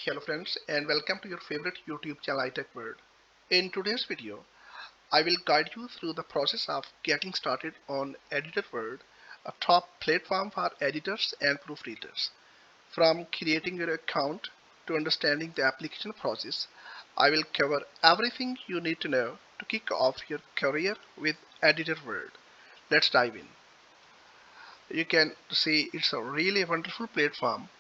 Hello friends and welcome to your favorite YouTube channel iTech World. In today's video, I will guide you through the process of getting started on Editor World, a top platform for editors and proofreaders. From creating your account to understanding the application process, I will cover everything you need to know to kick off your career with Editor World. Let's dive in. You can see it's a really wonderful platform,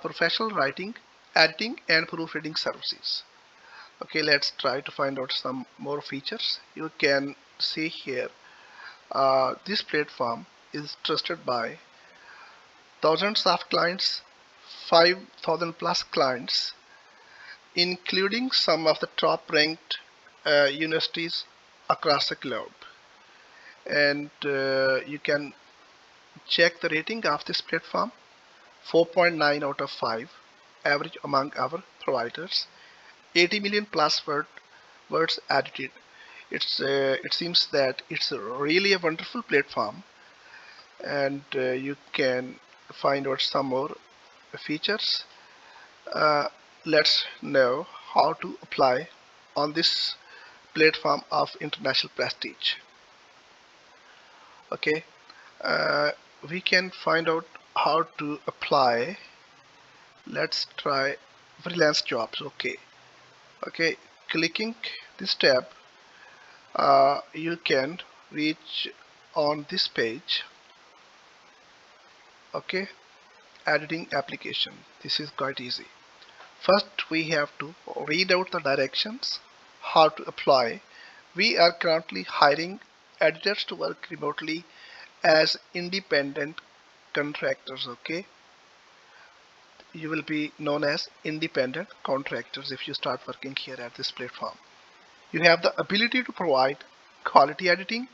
professional writing, editing and proofreading services. Okay, let's try to find out some more features. You can see here this platform is trusted by thousands of clients, 5,000 plus clients, including some of the top ranked universities across the globe. And you can check the rating of this platform, 4.9 out of 5 average among our providers, 80 million plus words edited. It seems that it's really a wonderful platform, and you can find out some more features. Uh, let's know how to apply on this platform of international prestige. Okay, we can find out how to apply. Let's try freelance jobs. Okay, clicking this tab, you can reach on this page. Okay, editing application. This is quite easy. First we have to read out the directions how to apply. We are currently hiring editors to work remotely as independent contractors. Okay, you will be known as independent contractors if you start working here at this platform. You have the ability to provide quality editing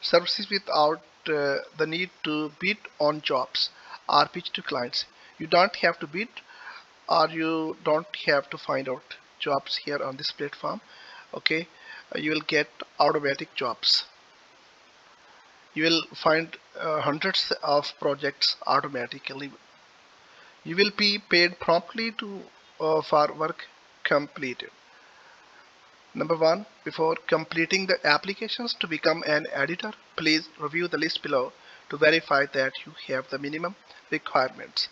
services without the need to bid on jobs or pitch to clients. You don't have to bid, or you don't have to find out jobs here on this platform. Okay, you will get automatic jobs. You will find hundreds of projects automatically. You will be paid promptly for work completed. Number one, before completing the applications to become an editor, please review the list below to verify that you have the minimum requirements.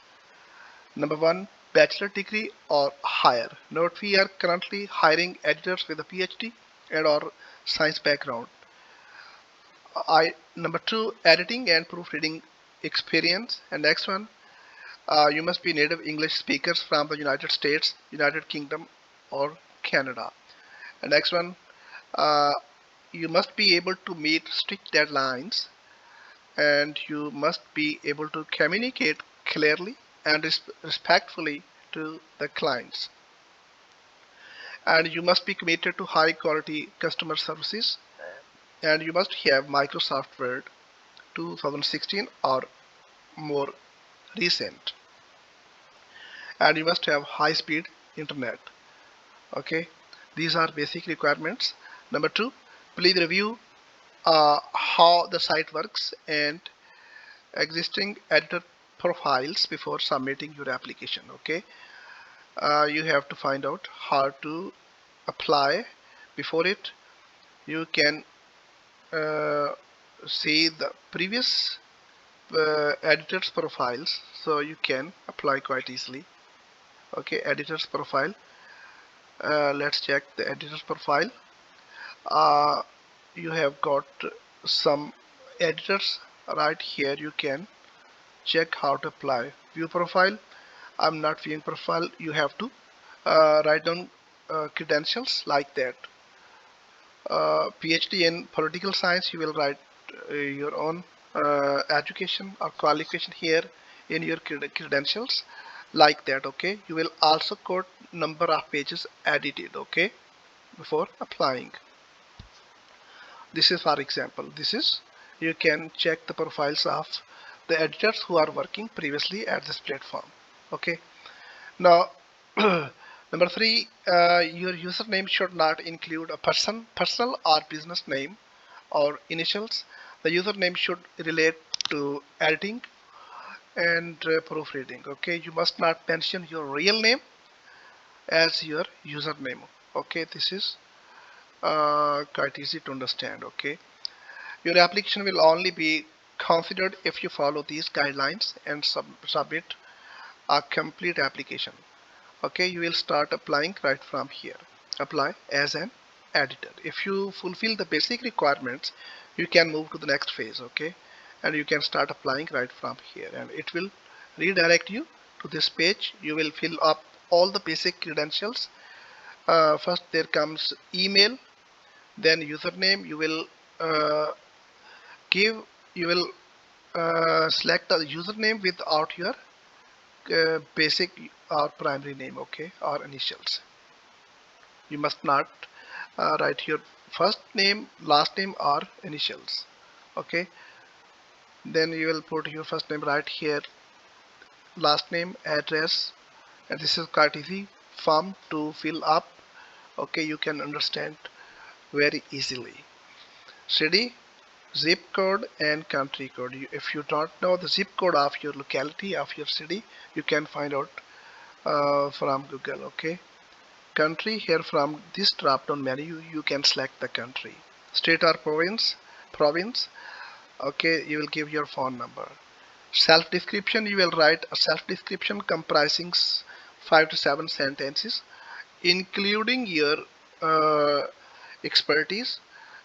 Number one, bachelor degree or higher. Note, we are currently hiring editors with a PhD and or science background. Number two, editing and proofreading experience. And next one, you must be native English speakers from the United States, United Kingdom or Canada. And next one, you must be able to meet strict deadlines, and you must be able to communicate clearly and respectfully to the clients. And you must be committed to high quality customer services, and you must have Microsoft Word 2016 or more recent, and you must have high speed internet. Okay, these are basic requirements. Number two, please review how the site works and existing editor profiles before submitting your application. Okay, you have to find out how to apply. Before it, you can see the previous editors profiles, so you can apply quite easily. Okay, editors profile. Let's check the editor's profile. You have got some editors right here. You can check how to apply. View profile. I'm not viewing profile. You have to write down credentials like that. PhD in political science, you will write your own education or qualification here in your credentials like that. Okay, you will also quote number of pages edited, okay, before applying. This is, for example, this is, you can check the profiles of the editors who are working previously at this platform. Okay, now number three, your username should not include a personal or business name or initials. The username should relate to editing and proofreading. Okay, you must not mention your real name as your username. Okay, this is quite easy to understand. Okay, your application will only be considered if you follow these guidelines and submit a complete application. Okay, you will start applying right from here. Apply as an editor. If you fulfill the basic requirements, you can move to the next phase. Okay, and you can start applying right from here, and it will redirect you to this page. You will fill up all the basic credentials. First there comes email, then username. Uh, give you will select the username without your basic or primary name, okay, or initials. You must not write your first name, last name, or initials. Okay, then you will put your first name right here, last name, address, and this is quite easy form to fill up. Okay, you can understand very easily. City, zip code, and country code. If you don't know the zip code of your locality, of your city, you can find out from Google. Okay, country, here from this drop down menu you can select the country. State or province. Okay, you will give your phone number. Self description, you will write a self description comprising 5 to 7 sentences including your uh, expertise,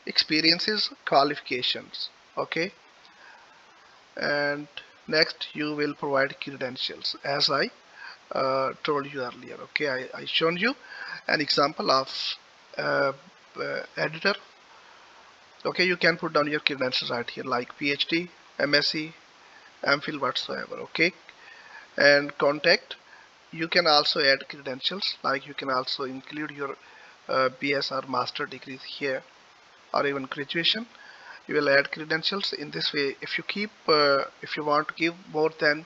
experiences, qualifications. Okay, and next you will provide credentials as I told you earlier. Okay, I shown you an example of uh, editor. Okay, you can put down your credentials right here like PhD, MSc, MPhil, whatsoever. Okay, and contact, you can also add credentials, like you can also include your BS or master degrees here, or even graduation. You will add credentials in this way. If you want to give more than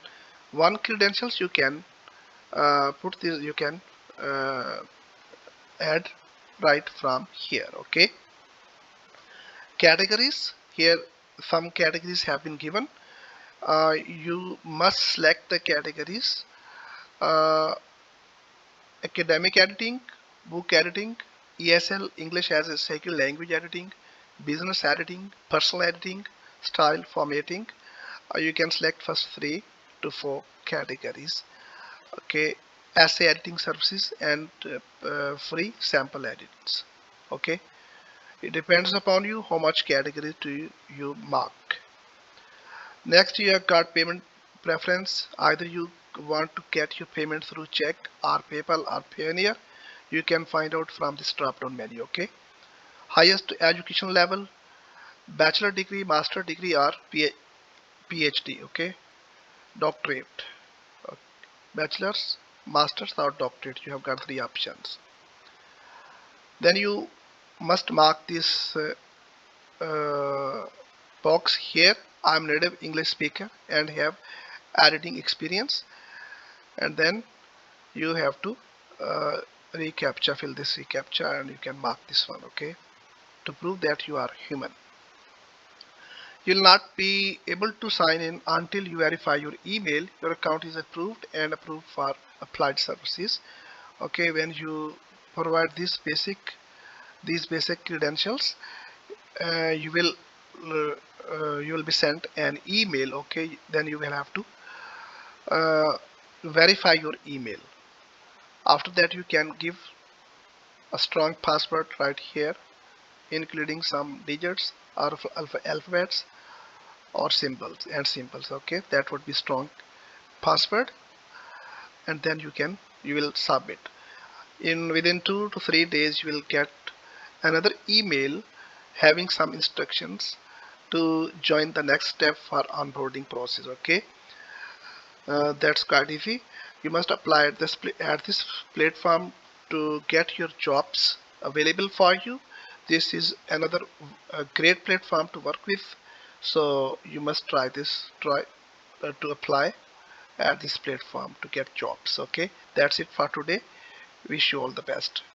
one credentials, you can put this, you can uh, add right from here. Okay, categories, here some categories have been given. You must select the categories: uh, academic editing, book editing, ESL, English as a second language editing, business editing, personal editing, style formatting. You can select first 3 to 4 categories. Okay, essay editing services, and free sample edits. Okay, it depends upon you how much category do you mark. Next, you have got payment preference. Either you want to get your payment through check or PayPal or Payoneer. You can find out from this drop down menu. Okay, highest education level: bachelor degree, master degree, or PhD. Okay, doctorate, bachelor's, master's, or doctorate. You have got 3 options. Then you must mark this box here: I'm native English speaker and have editing experience. And then you have to fill this reCAPTCHA, and you can mark this one. Okay, to prove that you are human. You'll not be able to sign in until you verify your email. Your account is approved and approved for applied services. Okay, when you provide these basic credentials, you will be sent an email. Okay, then you will have to verify your email. After that, you can give a strong password right here, including some digits or alphabets or symbols. Okay, that would be strong password, and then you will submit. Within 2 to 3 days, you will get another email having some instructions to join the next step for onboarding process. Okay, that's quite easy. You must apply at this platform to get your jobs available for you. This is another great platform to work with, so you must try to apply at this platform to get jobs. Okay, that's it for today. Wish you all the best.